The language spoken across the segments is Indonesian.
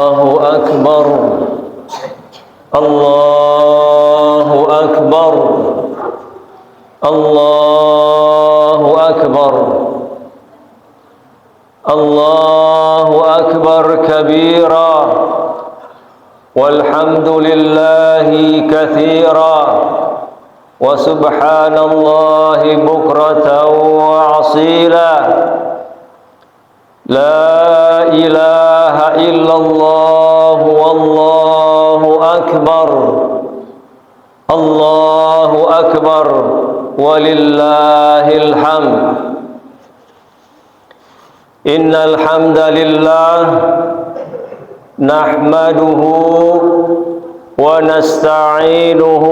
الله أكبر الله أكبر الله أكبر الله أكبر كبيرا والحمد لله كثيرا وسبحان الله بكرة وأصيلا لا إله إلا الله والله أكبر الله أكبر ولله الحمد إن الحمد لله نحمده ونستعينه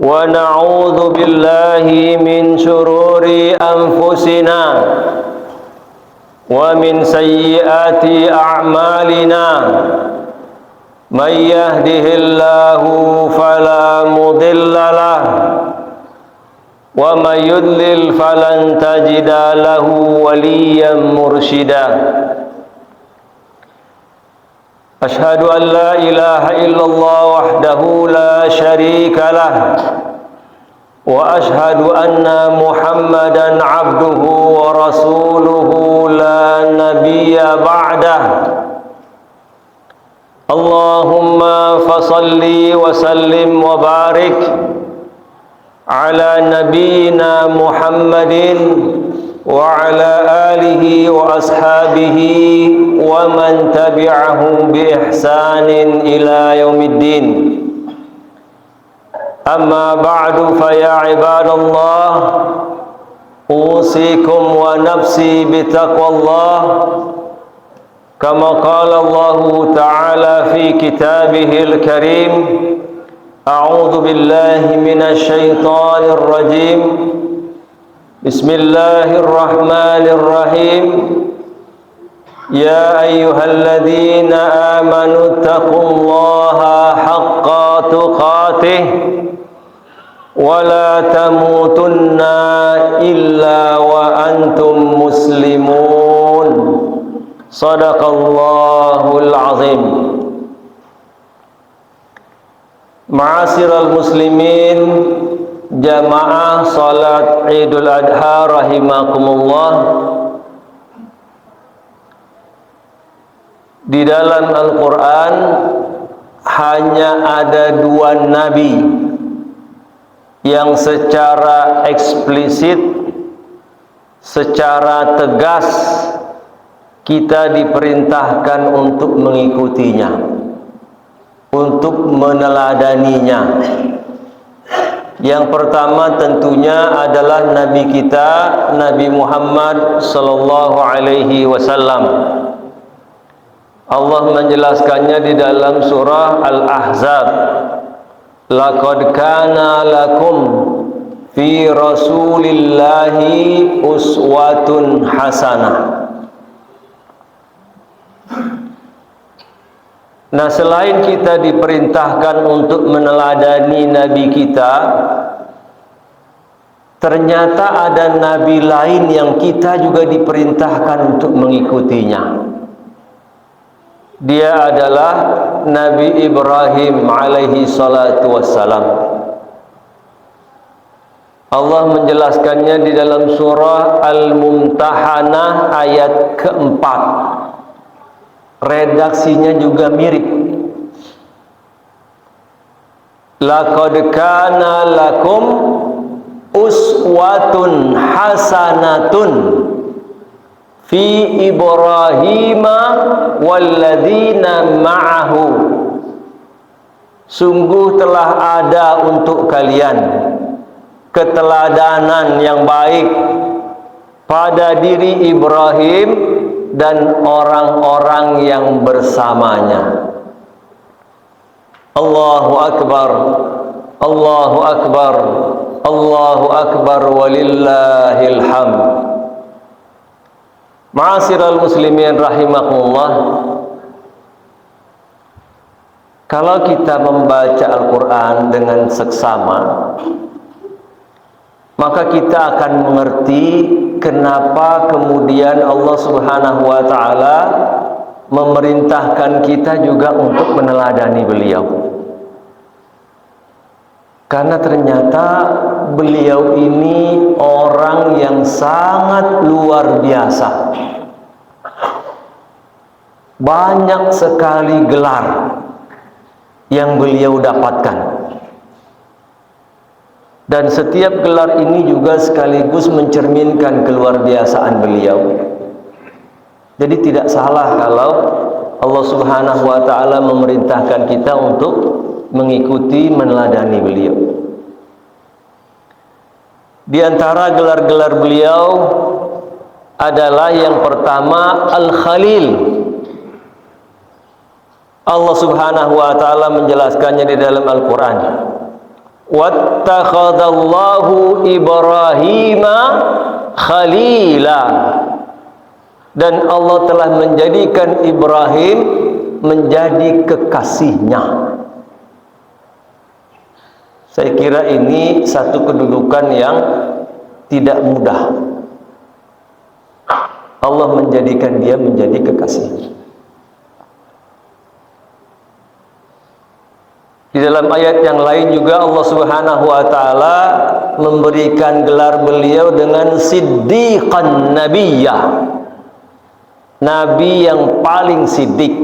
ونعوذ بالله من شرور أنفسنا ومن سيئات أعمالنا من يهده الله فلا مضل له ومن يضلل فلن تجد له وليا مرشدا أشهد أن لا إله إلا الله وحده لا شريك له وأشهد أن محمدا عبده ورسوله لا نبي بعده اللهم فصل وسلم وبارك على نبينا محمد وعلى آله وأصحابه ومن تبعهم بإحسان إلى يوم الدين أما بعد فيا عباد الله أوصيكم ونفسي بتقوى الله كما قال الله تعالى في كتابه الكريم أعوذ بالله من الشيطان الرجيم بسم الله الرحمن الرحيم يا أيها الذين آمنوا اتقوا الله حق تقاته ولا تموتن إلا وأنتم مسلمون صدق الله العظيم. Ma'asyiral muslimin jamaah salat Idul Adha rahimakumullah. Di dalam Al-Quran hanya ada dua nabi yang secara eksplisit, secara tegas kita diperintahkan untuk mengikutinya, untuk meneladaninya. Yang pertama tentunya adalah Nabi kita, Nabi Muhammad sallallahu alaihi wasallam. Allah menjelaskannya di dalam surah Al-Ahzab. Laqad kana lakum fi rasulillahi uswatun hasanah. Nah, selain kita diperintahkan untuk meneladani Nabi kita, ternyata ada Nabi lain yang kita juga diperintahkan untuk mengikutinya. Dia adalah Nabi Ibrahim alaihi salatu wassalam. Allah menjelaskannya di dalam surah Al-Mumtahanah ayat keempat. Redaksinya juga mirip. Laqad kana lakum uswatun hasanatun fi Ibrahima walladzina ma'ahu. Sungguh telah ada untuk kalian keteladanan yang baik pada diri Ibrahim dan orang-orang yang bersamanya. Allahu Akbar, Allahu Akbar, Allahu Akbar walillahil hamd. Ma'asyiral muslimin rahimakumullah. Kalau kita membaca Al-Quran dengan seksama, maka kita akan mengerti kenapa kemudian Allah Subhanahu wa taala memerintahkan kita juga untuk meneladani beliau. Karena ternyata beliau ini orang yang sangat luar biasa. Banyak sekali gelar yang beliau dapatkan. Dan setiap gelar ini juga sekaligus mencerminkan keluarbiasaan beliau. Jadi tidak salah kalau Allah Subhanahu wa taala memerintahkan kita untuk mengikuti, meneladani beliau. Di antara gelar-gelar beliau adalah yang pertama Al-Khalil. Allah Subhanahu wa taala menjelaskannya di dalam Al-Qur'an. Wattakhadallahu Ibrahima khalila. Dan Allah telah menjadikan Ibrahim menjadi kekasihnya. Saya kira ini satu kedudukan yang tidak mudah. Allah menjadikan dia menjadi kekasihnya. Di dalam ayat yang lain juga Allah Subhanahu wa taala memberikan gelar beliau dengan Siddiqan Nabiyyah. Nabi yang paling siddiq.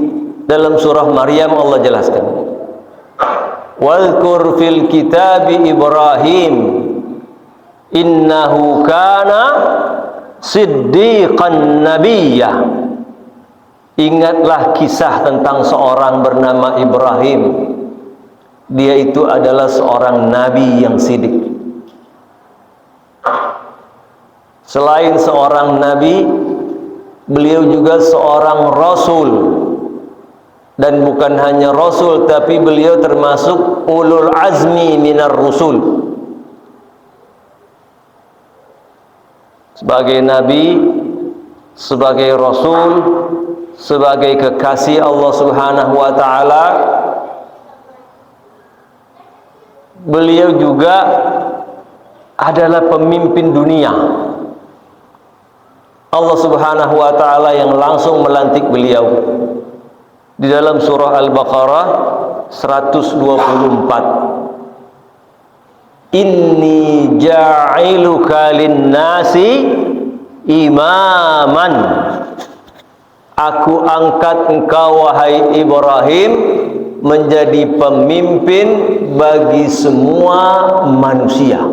Dalam surah Maryam Allah jelaskan. Wadhkur fil kitabi Ibrahim innahu kana siddiqan nabiyyah. Ingatlah kisah tentang seorang bernama Ibrahim. Dia itu adalah seorang nabi yang siddiq. Selain seorang nabi, beliau juga seorang rasul. Dan bukan hanya rasul, tapi beliau termasuk ulul azmi minar rusul. Sebagai nabi, sebagai rasul, sebagai kekasih Allah Subhanahu wa taala, beliau juga adalah pemimpin dunia. Allah Subhanahu wa taala yang langsung melantik beliau. Di dalam surah Al-Baqarah 124. Inni ja'iluka lin-nasi imaman. Aku angkat engkau wahai Ibrahim menjadi pemimpin bagi semua manusia.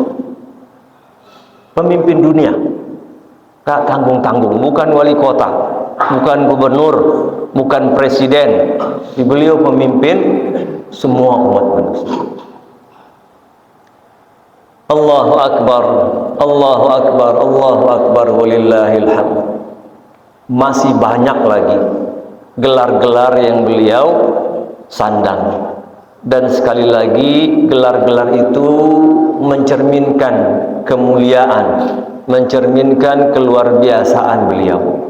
Pemimpin dunia. Tak tanggung-tanggung, bukan wali kota, bukan gubernur, bukan presiden. Beliau pemimpin semua umat manusia. Allahu Akbar, Allahu Akbar, Allahu Akbar, walillahil hamd. Masih banyak lagi gelar-gelar yang beliau sandang. Dan sekali lagi gelar-gelar itu mencerminkan kemuliaan, mencerminkan keluarbiasaan beliau.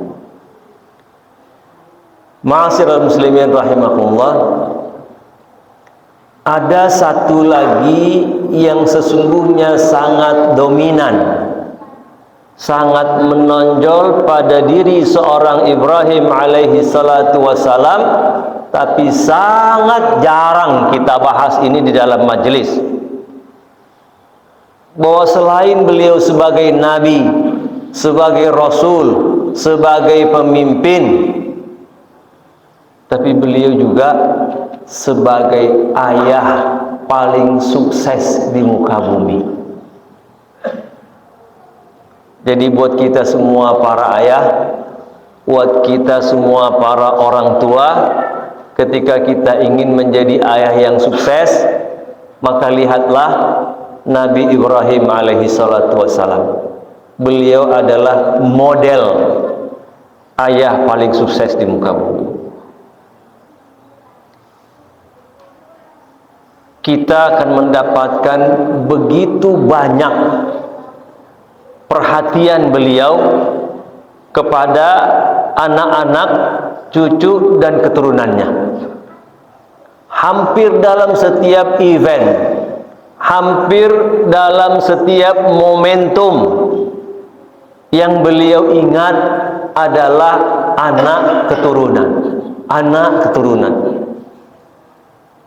Ma'asyiral muslimin rahimakumullah, ada satu lagi yang sesungguhnya sangat dominan, sangat menonjol pada diri seorang Ibrahim alaihi salatu wassalam, tapi sangat jarang kita bahas ini di dalam majelis. Bahwa selain beliau sebagai nabi, sebagai rasul, sebagai pemimpin, tapi beliau juga sebagai ayah paling sukses di muka bumi. Jadi buat kita semua para ayah, buat kita semua para orang tua, ketika kita ingin menjadi ayah yang sukses, maka lihatlah Nabi Ibrahim alaihi salatu wassalam. Beliau adalah model ayah paling sukses di muka bumi. Kita akan mendapatkan begitu banyak perhatian beliau kepada anak-anak, cucu dan keturunannya. Hampir dalam setiap event, hampir dalam setiap momentum yang beliau ingat adalah anak keturunan. anak, keturunan.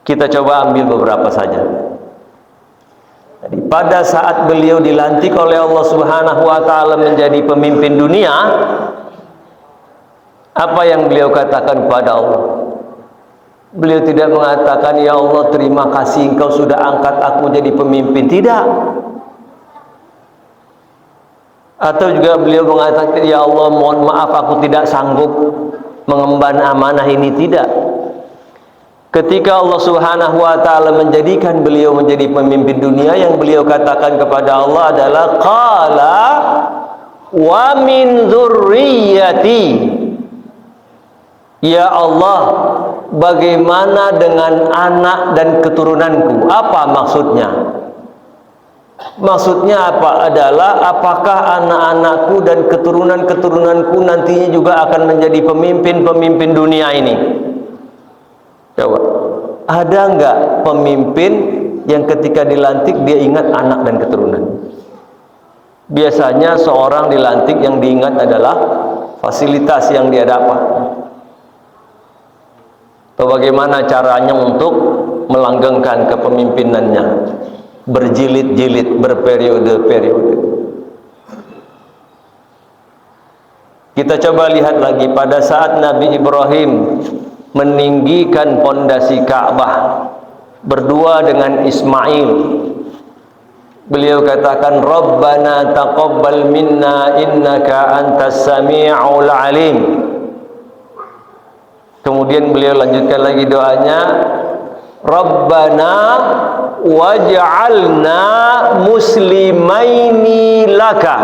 Kita coba ambil beberapa saja. Jadi pada saat beliau dilantik oleh Allah Subhanahu wa taala menjadi pemimpin dunia, apa yang beliau katakan kepada Allah? Beliau tidak mengatakan, "Ya Allah, terima kasih Engkau sudah angkat aku jadi pemimpin." Tidak. Atau juga beliau mengatakan, "Ya Allah, mohon maaf aku tidak sanggup mengemban amanah ini." Tidak. Ketika Allah Subhanahu wa taala menjadikan beliau menjadi pemimpin dunia, yang beliau katakan kepada Allah adalah, qala wa min dzurriyyati. Ya Allah, bagaimana dengan anak dan keturunanku? Apa maksudnya? Maksudnya apa? Adalah apakah anak-anakku dan keturunan-keturunanku nantinya juga akan menjadi pemimpin-pemimpin dunia ini? Coba, ada nggak pemimpin yang ketika dilantik dia ingat anak dan keturunan? Biasanya seorang dilantik yang diingat adalah fasilitas yang dia dapat, atau bagaimana caranya untuk melanggengkan kepemimpinannya berjilid-jilid, berperiode-periode. Kita coba lihat lagi pada saat Nabi Ibrahim meninggikan pondasi Ka'bah berdua dengan Ismail. Beliau katakan, "Rabbana taqabbal minna innaka antas sami'ul alim." Kemudian beliau lanjutkan lagi doanya, "Rabbana waj'alna muslimaini laka."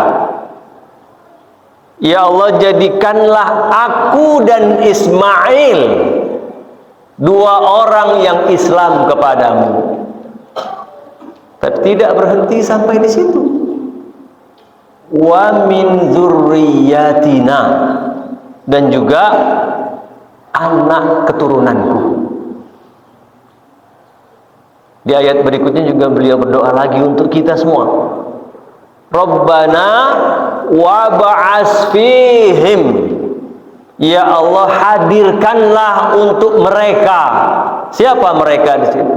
Ya Allah, jadikanlah aku dan Ismail dua orang yang Islam kepadamu. Tapi tidak berhenti sampai di situ. Wa min dzurriyyatina, dan juga anak keturunanku. Di ayat berikutnya juga beliau berdoa lagi untuk kita semua. Rabbana wab'ats fihim. Ya Allah, hadirkanlah untuk mereka. Siapa mereka di sini?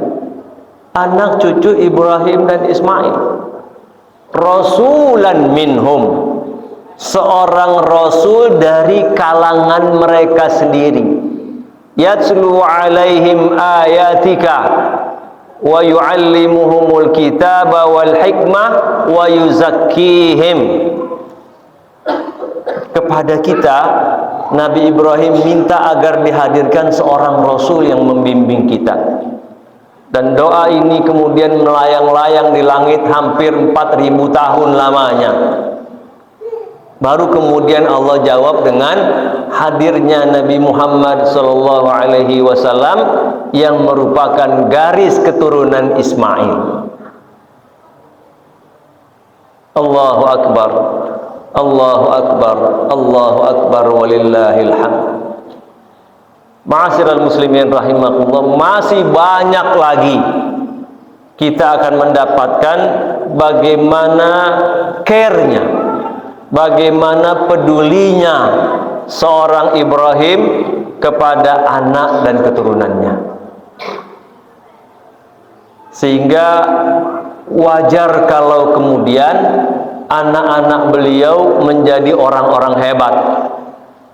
Anak cucu Ibrahim dan Ismail. Rasulan minhum, seorang rasul dari kalangan mereka sendiri. Yatslu alaihim ayatika wa yu'allimuhumul kitaba wal hikmah wa yuzakkihim. Kepada kita Nabi Ibrahim minta agar dihadirkan seorang rasul yang membimbing kita, dan doa ini kemudian melayang-layang di langit hampir 4000 tahun lamanya. Baru kemudian Allah jawab dengan hadirnya Nabi Muhammad SAW yang merupakan garis keturunan Ismail. Allahu Akbar, Allahu Akbar, Allahu Akbar, walillahil hamd. Ma'asyiral muslimin rahimakumullah, masih banyak lagi kita akan mendapatkan bagaimana care-nya, bagaimana pedulinya seorang Ibrahim kepada anak dan keturunannya, sehingga wajar kalau kemudian anak-anak beliau menjadi orang-orang hebat,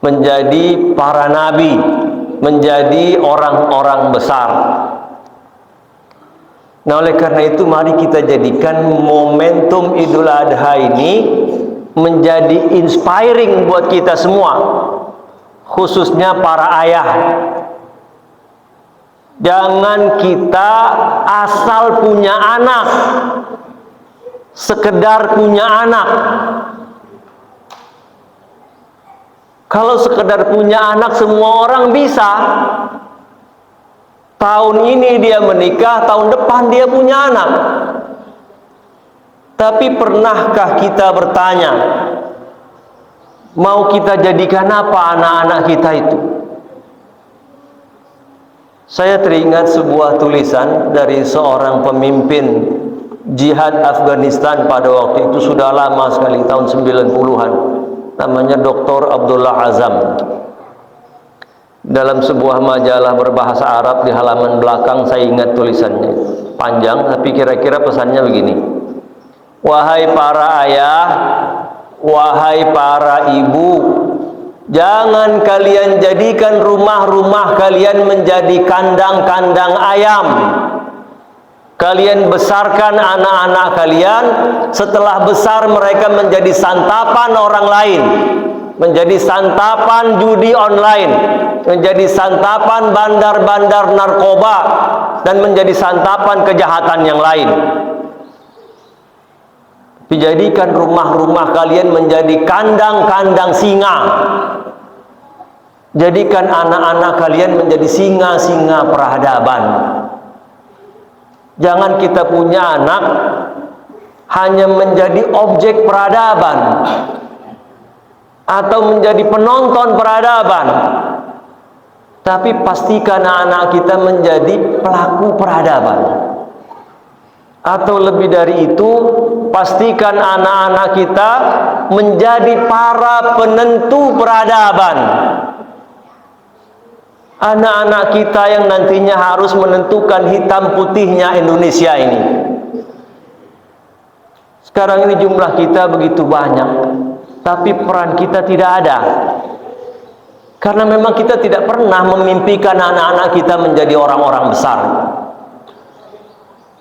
menjadi para nabi, menjadi orang-orang besar. Nah, oleh karena itu mari kita jadikan momentum Idul Adha ini menjadi inspiring buat kita semua, khususnya para ayah. Jangan kita asal punya anak, sekedar punya anak. Kalau sekedar punya anak semua orang bisa. Tahun ini dia menikah, tahun depan dia punya anak. Tapi pernahkah kita bertanya, mau kita jadikan apa anak-anak kita itu? Saya teringat sebuah tulisan dari seorang pemimpin jihad Afghanistan pada waktu itu, sudah lama sekali, tahun 90-an. Namanya Dr. Abdullah Azam. dalam sebuah majalah berbahasa Arab. Di halaman belakang saya ingat tulisannya, panjang tapi kira-kira pesannya begini: wahai para ayah, wahai para ibu, jangan kalian jadikan rumah-rumah kalian menjadi kandang-kandang ayam. Kalian besarkan anak-anak kalian, setelah besar mereka menjadi santapan orang lain, menjadi santapan judi online, menjadi santapan bandar-bandar narkoba, dan menjadi santapan kejahatan yang lain. Dijadikan rumah-rumah kalian menjadi kandang-kandang singa. Jadikan anak-anak kalian menjadi singa-singa peradaban. Jangan kita punya anak hanya menjadi objek peradaban atau menjadi penonton peradaban, tapi pastikan anak kita menjadi pelaku peradaban. Atau lebih dari itu, pastikan anak-anak kita menjadi para penentu peradaban. Anak-anak kita yang nantinya harus menentukan hitam putihnya Indonesia ini. Sekarang ini jumlah kita begitu banyak, tapi peran kita tidak ada. Karena memang kita tidak pernah memimpikan anak-anak kita menjadi orang-orang besar.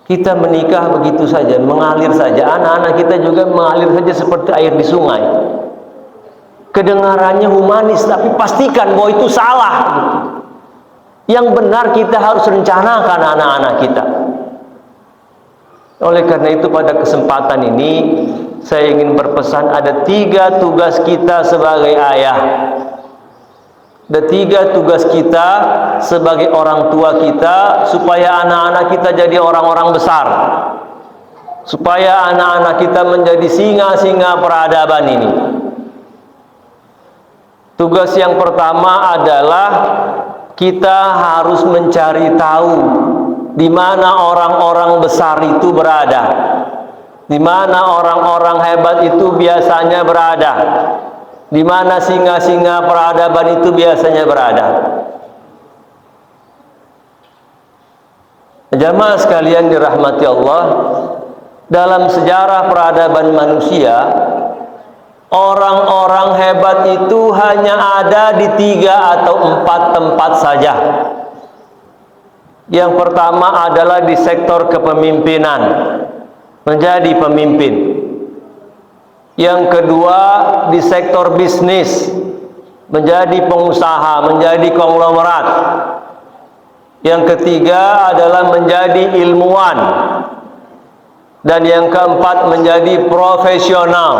Kita menikah begitu saja, mengalir saja. Anak-anak kita juga mengalir saja seperti air di sungai. Kedengarannya humanis, tapi pastikan bahwa itu salah. Yang benar kita harus rencanakan anak-anak kita. Oleh karena itu pada kesempatan ini saya ingin berpesan, ada 3 tugas kita sebagai ayah. Ada 3 tugas kita sebagai orang tua kita, supaya anak-anak kita jadi orang-orang besar, supaya anak-anak kita menjadi singa-singa peradaban ini. Tugas yang pertama adalah kita harus mencari tahu di mana orang-orang besar itu berada, di mana orang-orang hebat itu biasanya berada, di mana singa-singa peradaban itu biasanya berada. Jamaah sekalian dirahmati Allah, dalam sejarah peradaban manusia, orang-orang hebat itu hanya ada di 3 atau 4 tempat saja. Yang pertama adalah di sektor kepemimpinan, menjadi pemimpin. Yang kedua di sektor bisnis, menjadi pengusaha, menjadi konglomerat. Yang ketiga adalah menjadi ilmuwan. Dan yang keempat menjadi profesional,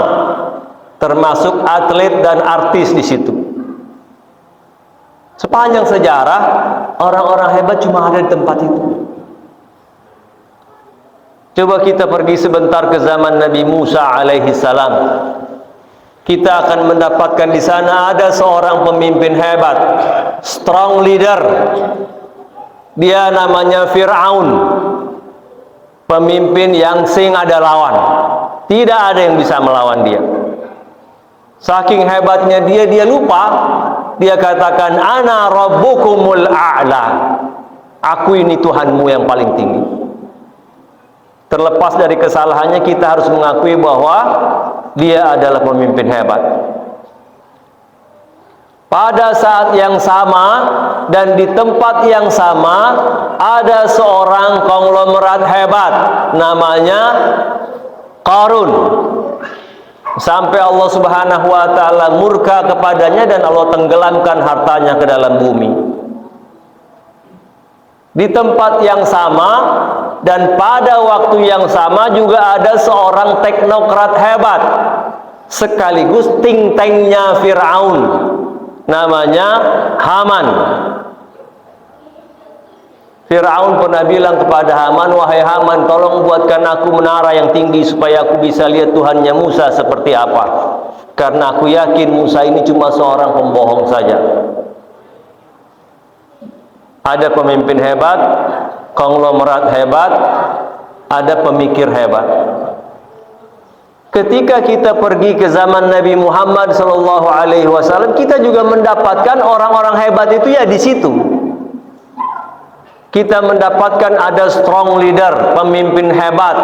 termasuk atlet dan artis di situ. Sepanjang sejarah, orang-orang hebat cuma ada di tempat itu. Coba kita pergi sebentar ke zaman Nabi Musa alaihi salam. Kita akan mendapatkan di sana ada seorang pemimpin hebat, strong leader. Dia namanya Fir'aun. Pemimpin yang sing ada lawan. Tidak ada yang bisa melawan dia. Saking hebatnya dia lupa. Dia katakan, ana rabbukumul a'la. Aku ini Tuhanmu yang paling tinggi. Terlepas dari kesalahannya, kita harus mengakui bahwa dia adalah pemimpin hebat. Pada saat yang sama dan di tempat yang sama, ada seorang konglomerat hebat namanya Qarun. Sampai Allah Subhanahu wa taala murka kepadanya dan Allah tenggelamkan hartanya ke dalam bumi. Di tempat yang sama dan pada waktu yang sama juga ada seorang teknokrat hebat, sekaligus think tanknya Fir'aun, namanya Haman. Fir'aun pernah bilang kepada Haman, wahai Haman, tolong buatkan aku menara yang tinggi supaya aku bisa lihat Tuhannya Musa seperti apa. Karena aku yakin Musa ini cuma seorang pembohong saja. Ada pemimpin hebat, konglomerat hebat, ada pemikir hebat. Ketika kita pergi ke zaman Nabi Muhammad SAW, kita juga mendapatkan orang-orang hebat itu ya di situ. Kita mendapatkan ada strong leader, pemimpin hebat,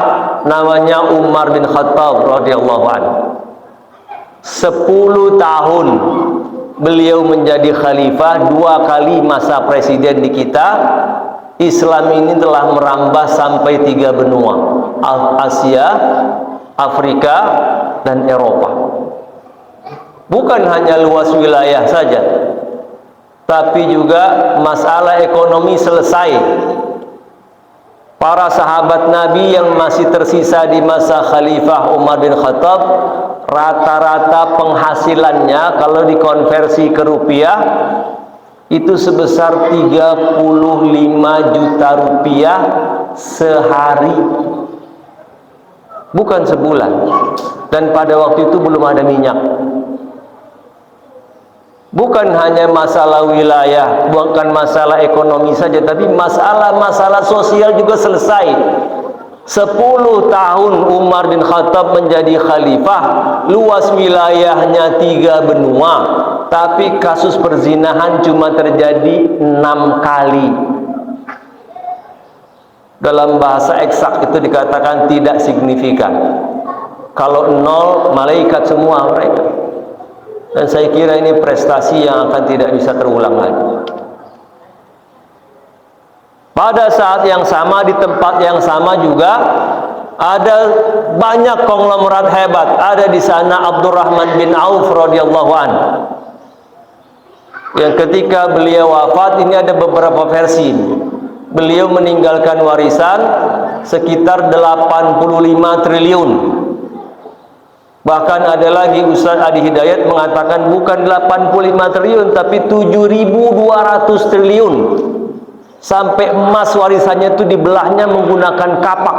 namanya Umar bin Khattab radhiyallahu anhu. 10 tahun beliau menjadi khalifah, 2 kali masa presiden di kita. Islam ini telah merambah sampai 3 benua, Asia, Afrika, dan Eropa. Bukan hanya luas wilayah saja, tapi juga masalah ekonomi selesai. Para sahabat Nabi yang masih tersisa di masa Khalifah Umar bin Khattab, rata-rata penghasilannya kalau dikonversi ke rupiah itu sebesar 35 juta rupiah sehari, bukan sebulan. Dan pada waktu itu belum ada minyak. Bukan hanya masalah wilayah, bukan masalah ekonomi saja, tapi masalah-masalah sosial juga selesai. 10 tahun Umar bin Khattab menjadi khalifah, luas wilayahnya 3 benua, tapi kasus perzinahan cuma terjadi 6 kali. Dalam bahasa eksak itu dikatakan tidak signifikan. Kalau 0, malaikat semua mereka. Dan saya kira ini prestasi yang akan tidak bisa terulang lagi. Pada saat yang sama, di tempat yang sama juga ada banyak konglomerat hebat. Ada di sana Abdurrahman bin Auf radhiyallahu anhu. Yang ketika beliau wafat, ini ada beberapa versi. Beliau meninggalkan warisan sekitar 85 triliun. Bahkan ada lagi Ustaz Adi Hidayat mengatakan bukan 85 triliun tapi 7.200 triliun. Sampai emas warisannya itu dibelahnya menggunakan kapak.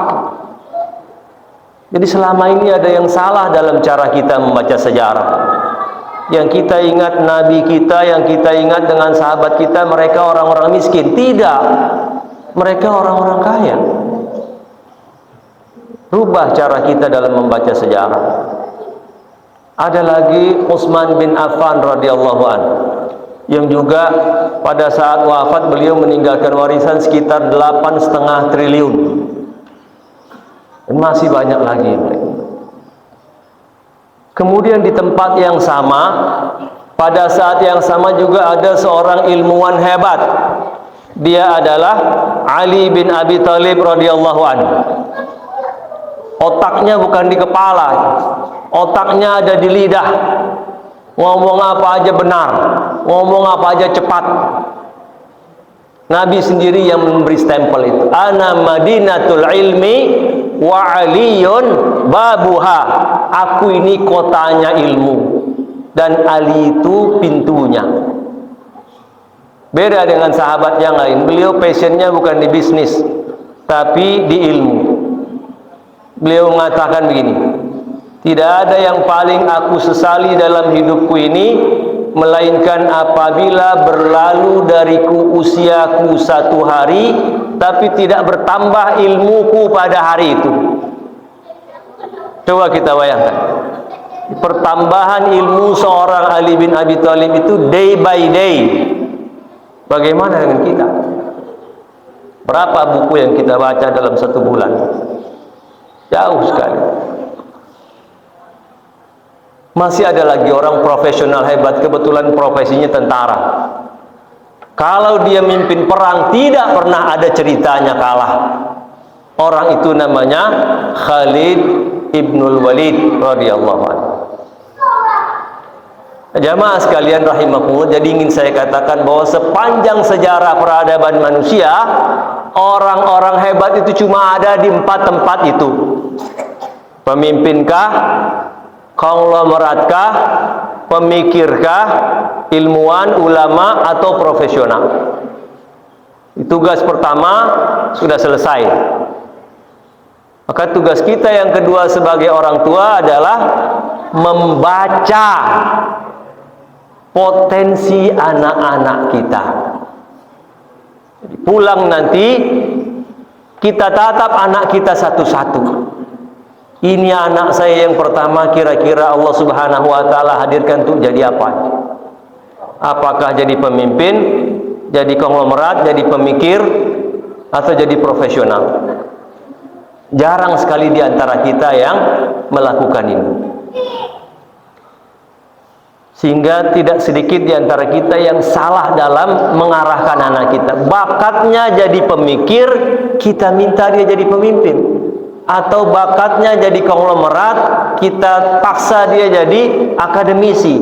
Jadi selama ini ada yang salah dalam cara kita membaca sejarah. Yang kita ingat Nabi kita, yang kita ingat dengan sahabat kita, mereka orang-orang miskin. Tidak, mereka orang-orang kaya. Rubah cara kita dalam membaca sejarah. Ada lagi Utsman bin Affan radhiyallahu anhu, yang juga pada saat wafat beliau meninggalkan warisan sekitar 8,5 triliun. Dan masih banyak lagi. Kemudian di tempat yang sama, pada saat yang sama juga ada seorang ilmuwan hebat. Dia adalah Ali bin Abi Thalib radhiyallahu anhu. Otaknya bukan di kepala, otaknya ada di lidah. Ngomong apa aja benar, ngomong apa aja cepat. Nabi sendiri yang memberi stempel itu. Ana madinatul ilmi wa aliyun babuha. Aku ini kotanya ilmu dan Ali itu pintunya. Beda dengan sahabat yang lain. Beliau passionnya bukan di bisnis, tapi di ilmu. Beliau mengatakan begini, tidak ada yang paling aku sesali dalam hidupku ini melainkan apabila berlalu dariku usiaku 1 hari tapi tidak bertambah ilmuku pada hari itu. Coba kita bayangkan, pertambahan ilmu seorang Ali bin Abi Thalib itu day by day. Bagaimana dengan kita? Berapa buku yang kita baca dalam 1 bulan? Jauh sekali. Masih ada lagi orang profesional hebat, kebetulan profesinya tentara. Kalau dia mimpin perang tidak pernah ada ceritanya kalah. Orang itu namanya Khalid ibnul Walid radhiyallahu anhu. Jamaah sekalian rahimakumullah, jadi ingin saya katakan bahwa sepanjang sejarah peradaban manusia, orang-orang hebat itu cuma ada di 4 tempat itu. Pemimpinkah, konglomeratkah, pemikirkah, ilmuwan, ulama, atau profesional? Tugas pertama sudah selesai. Maka tugas kita yang kedua sebagai orang tua adalah membaca potensi anak-anak kita. Pulang nanti kita tatap anak kita satu-satu. Ini anak saya yang pertama, kira-kira Allah Subhanahu wa taala hadirkan untuk jadi apa? Apakah jadi pemimpin, jadi konglomerat, jadi pemikir, atau jadi profesional? Jarang sekali di antara kita yang melakukan ini. Sehingga tidak sedikit di antara kita yang salah dalam mengarahkan anak kita. Bakatnya jadi pemikir, kita minta dia jadi pemimpin. Atau bakatnya jadi konglomerat, kita paksa dia jadi akademisi.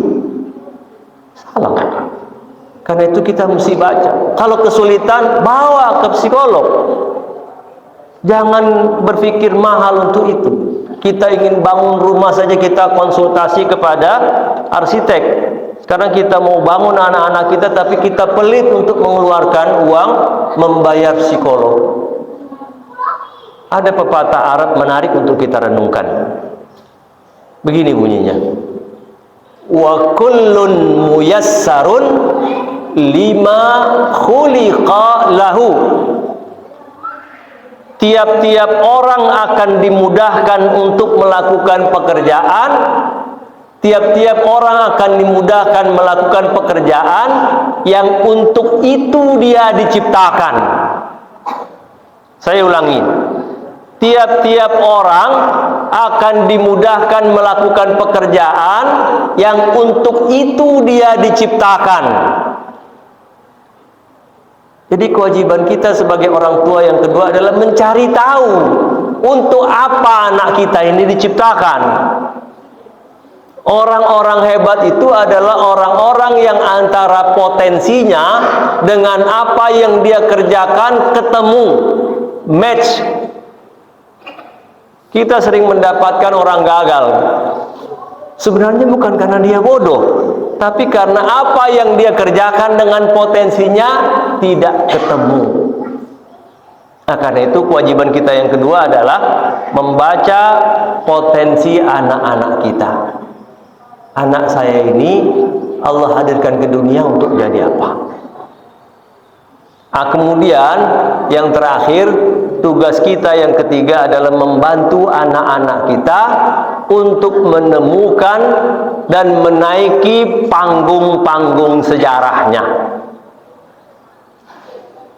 Salah. Karena itu kita mesti baca. Kalau kesulitan, bawa ke psikolog. Jangan berpikir mahal untuk itu. Kita ingin bangun rumah saja kita konsultasi kepada arsitek. Sekarang kita mau bangun anak-anak kita, tapi kita pelit untuk mengeluarkan uang membayar psikolog. Ada pepatah Arab menarik untuk kita renungkan. Begini bunyinya. Wa kullun muyassarun lima khuliqa lahu. Tiap-tiap orang akan dimudahkan untuk melakukan pekerjaan. Tiap-tiap orang akan dimudahkan melakukan pekerjaan yang untuk itu dia diciptakan. Saya ulangi. Tiap-tiap orang akan dimudahkan melakukan pekerjaan yang untuk itu dia diciptakan. Jadi kewajiban kita sebagai orang tua yang kedua adalah mencari tahu untuk apa anak kita ini diciptakan. Orang-orang hebat itu adalah orang-orang yang antara potensinya dengan apa yang dia kerjakan ketemu, match. Kita sering mendapatkan orang gagal. Sebenarnya bukan karena dia bodoh, tapi karena apa yang dia kerjakan dengan potensinya tidak ketemu. Nah, karena itu kewajiban kita yang kedua adalah membaca potensi anak-anak kita. Anak saya ini Allah hadirkan ke dunia untuk jadi apa? Nah, kemudian yang terakhir, tugas kita yang ketiga adalah membantu anak-anak kita untuk menemukan dan menaiki panggung-panggung sejarahnya.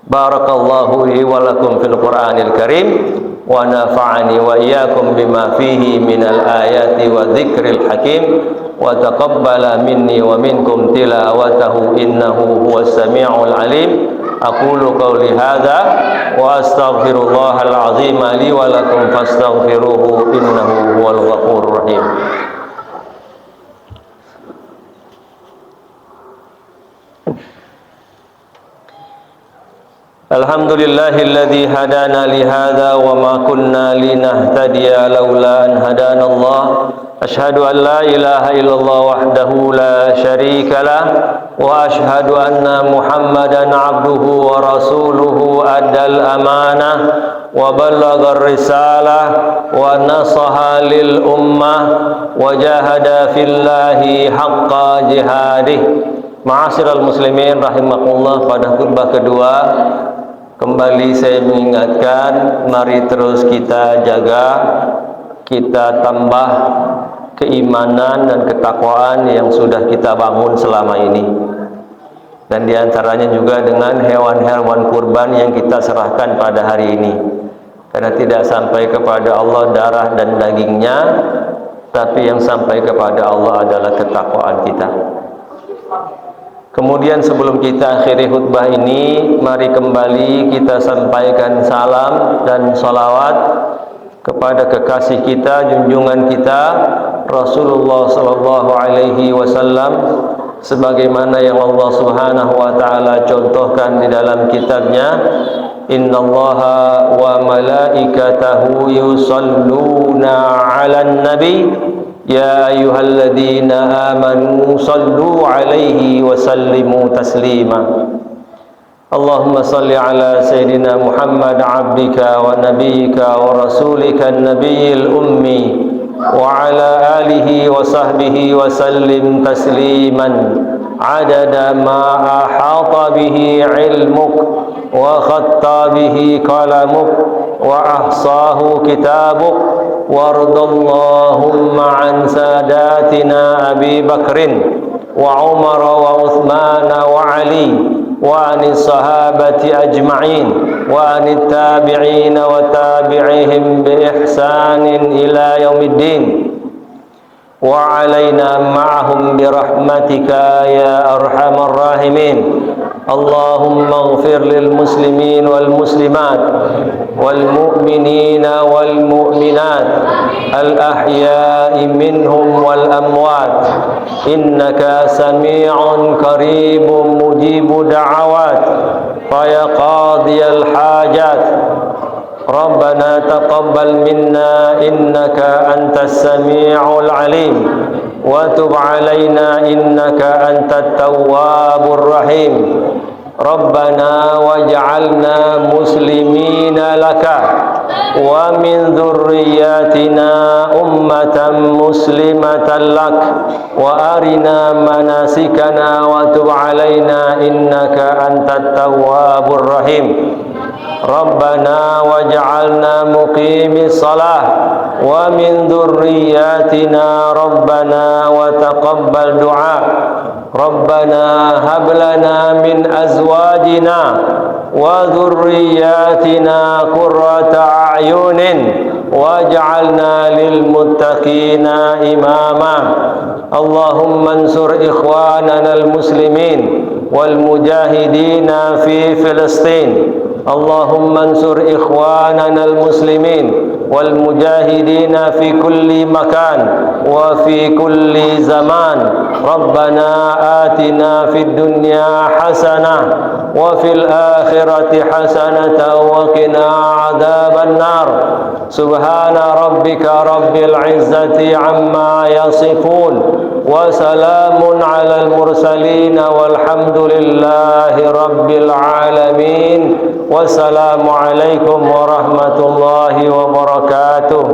Barakallahu li wa lakum fil Qur'anil Karim wa nafa'ani wa iyyakum bima fihi minal ayati wa dzikril hakim wa taqabbala minni wa minkum tilawatahu innahu huwas samiul alim. Aqulu qawli hadza wa astaghfirullahal azim li wa lakum fastaghfiruhu innahu huwal ghafurur rahim. Alhamdulillahilladzi hadana li hadza wa ma kunna linahtadiya laula an hadana Allah. Ashhadu an la ilaha illallah wahdahu la syarika lah wa ashhadu anna Muhammadan abduhu wa rasuluhu addal amanah wa ballagar risalah wa nasaha lil ummah wa jahada fillahi haqqa jihadih. Ma'asyiral muslimin rahimakumullah, pada khutbah kedua kembali saya mengingatkan, mari terus kita jaga, kita tambah keimanan dan ketakwaan yang sudah kita bangun selama ini. Dan diantaranya juga dengan hewan-hewan kurban yang kita serahkan pada hari ini. Karena tidak sampai kepada Allah darah dan dagingnya, tapi yang sampai kepada Allah adalah ketakwaan kita. Kemudian sebelum kita akhiri khutbah ini, mari kembali kita sampaikan salam dan salawat kepada kekasih kita, junjungan kita Rasulullah sallallahu alaihi wasallam, sebagaimana yang Allah Subhanahu wa taala contohkan di dalam kitabnya, innallaha wa malaikatahu yusalluna 'alan nabi ya ayyuhalladzina amanu sallu 'alaihi wa sallimu taslima. Allahumma salli ala Sayyidina Muhammad abdika wa nabiyyika wa rasulika an-nabiyyil ummi wa ala alihi wa sahbihi wa sallim tasliman adada ma ahata bihi ilmuk wa khatta bihi qalamuk وأحصاه كتابك وارض اللهم عن ساداتنا أبي بكر وعمر وعثمان وعلي وعن الصحابة أجمعين وعن التابعين وتابعيهم بإحسان إلى يوم الدين وعلينا معهم برحمتك يا أرحم الراحمين اللهم اغفر للمسلمين والمسلمات والمؤمنين والمؤمنات الأحياء منهم والأموات إنك سميع قريب مجيب دعوات فيا قاضي الحاجات ربنا تقبل منا إنك أنت السميع العليم وتب علينا إنك أنت التواب الرحيم ربنا واجعلنا مسلمين لك ومن ذرياتنا أمة مسلمة لك وأرنا مناسكنا وتب علينا إنك أنت التواب الرحيم ربنا واجعلنا مقيم الصلاة ومن ذرياتنا ربنا وتقبل دعاء ربنا هب لنا من أزواجنا وذرياتنا قرة أعين واجعلنا للمتقين إماما اللهم انصر إخواننا المسلمين والمجاهدين في فلسطين اللهم انصر إخواننا المسلمين والمجاهدين في كل مكان وفي كل زمان ربنا آتنا في الدنيا حسنة وفي الآخرة حسنة وقنا عذاب النار سبحان ربك رب العزة عما يصفون وسلام على المرسلين والحمد لله رب العالمين والسلام عليكم ورحمة الله وبركاته.